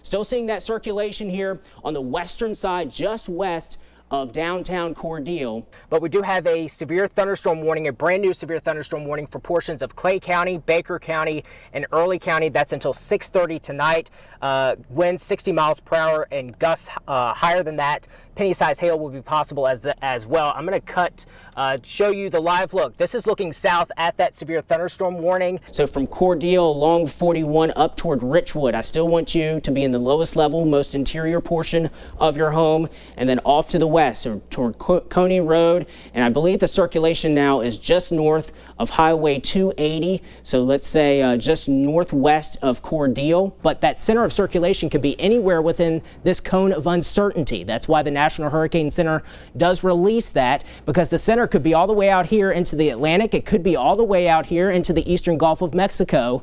Still seeing that circulation here on the western side, just west of downtown Cordele. But we do have a severe thunderstorm warning, a brand new severe thunderstorm warning for portions of Clay County, Baker County, and Early County. That's until 6:30 tonight. Winds 60 miles per hour and gusts higher than that. Penny-sized hail will be possible as well. I'm going to show you the live look. This is looking south at that severe thunderstorm warning. So from Cordele along 41 up toward Richwood, I still want you to be in the lowest level, most interior portion of your home, and then off to the west, so toward Coney Road. And I believe the circulation now is just north of Highway 280. So let's say just northwest of Cordele. But that center of circulation could be anywhere within this cone of uncertainty. That's why the National Hurricane Center does release that, because the center could be all the way out here into the Atlantic. It could be all the way out here into the eastern Gulf of Mexico.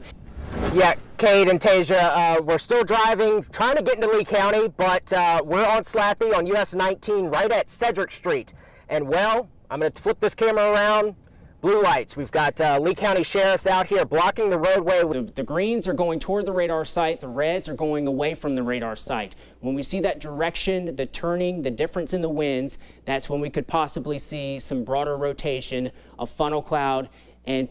Yeah, Cade and Tasia, we're still driving, trying to get into Lee County, but we're on Slappy on US 19 right at Cedric Street. And well, I'm going to flip this camera around. Blue lights. We've got Lee County sheriffs out here blocking the roadway. The greens are going toward the radar site. The reds are going away from the radar site. When we see that direction, the turning, the difference in the winds, that's when we could possibly see some broader rotation, a funnel cloud, and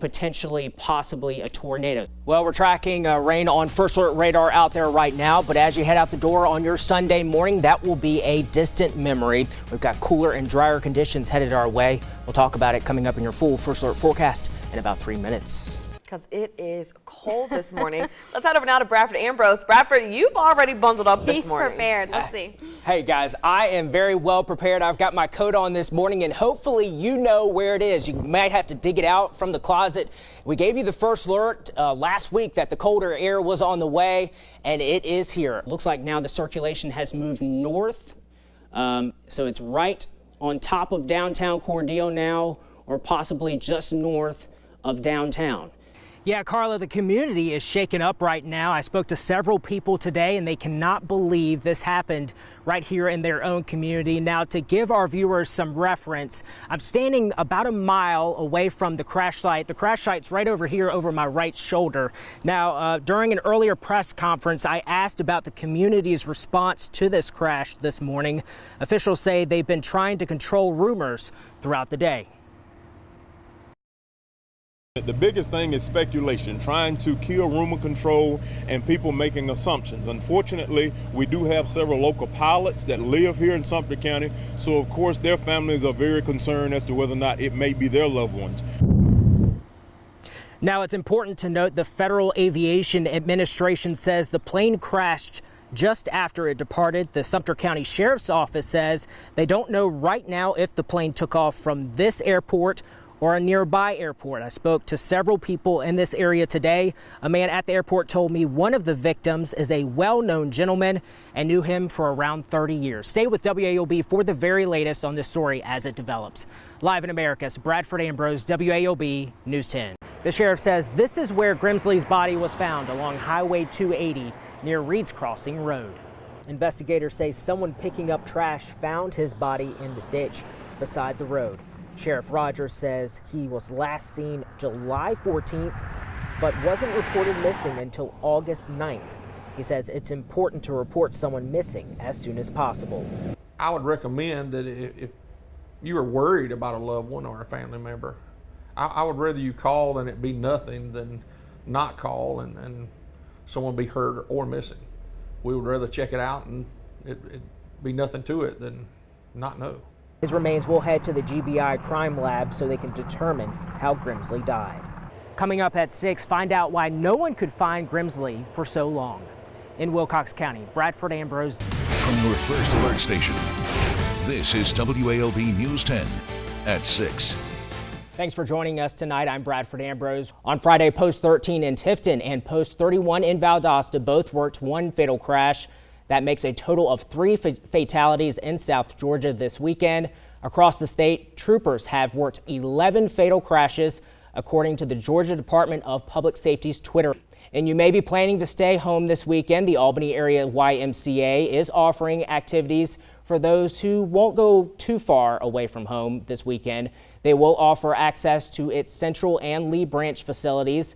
possibly a tornado. Well, we're tracking rain on First Alert radar out there right now, but as you head out the door on your Sunday morning, that will be a distant memory. We've got cooler and drier conditions headed our way. We'll talk about it coming up in your full First Alert forecast in about 3 minutes. Because it is cold this morning. Let's head over now to Bradford Ambrose. Bradford, you've already bundled up this morning. He's prepared. Let's see. Hey guys, I am very well prepared. I've got my coat on this morning, and hopefully you know where it is. You might have to dig it out from the closet. We gave you the first alert last week that the colder air was on the way, and it is here. Looks like now the circulation has moved north, so it's right on top of downtown Cordele now, or possibly just north of downtown. Yeah, Carla, the community is shaken up right now. I spoke to several people today, and they cannot believe this happened right here in their own community. Now, to give our viewers some reference, I'm standing about a mile away from the crash site. The crash site's right over here over my right shoulder. Now, during an earlier press conference, I asked about the community's response to this crash this morning. Officials say they've been trying to control rumors throughout the day. The biggest thing is speculation, trying to kill rumor control and people making assumptions. Unfortunately, we do have several local pilots that live here in Sumter County, so of course their families are very concerned as to whether or not it may be their loved ones. Now, it's important to note the Federal Aviation Administration says the plane crashed just after it departed. The Sumter County Sheriff's Office says they don't know right now if the plane took off from this airport or a nearby airport. I spoke to several people in this area today. A man at the airport told me one of the victims is a well-known gentleman and knew him for around 30 years. Stay with WAOB for the very latest on this story as it develops. Live in Americus, Bradford Ambrose, WAOB News 10. The sheriff says this is where Grimsley's body was found along Highway 280 near Reed's Crossing Road. Investigators say someone picking up trash found his body in the ditch beside the road. Sheriff Rogers says he was last seen July 14th, but wasn't reported missing until August 9th. He says it's important to report someone missing as soon as possible. I would recommend that if you are worried about a loved one or a family member, I would rather you call and it be nothing than not call and someone be hurt or missing. We would rather check it out and it be nothing to it than not know. His remains will head to the GBI crime lab so they can determine how Grimsley died. Coming up at 6, find out why no one could find Grimsley for so long. In Wilcox County, Bradford Ambrose. From your first alert station, this is WAOB News 10 at 6. Thanks for joining us tonight. I'm Bradford Ambrose. On Friday, Post 13 in Tifton and Post 31 in Valdosta both worked one fatal crash. That makes a total of 3 fatalities in South Georgia this weekend. Across the state, troopers have worked 11 fatal crashes, according to the Georgia Department of Public Safety's Twitter. And you may be planning to stay home this weekend. The Albany Area YMCA is offering activities for those who won't go too far away from home this weekend. They will offer access to its Central and Lee Branch facilities.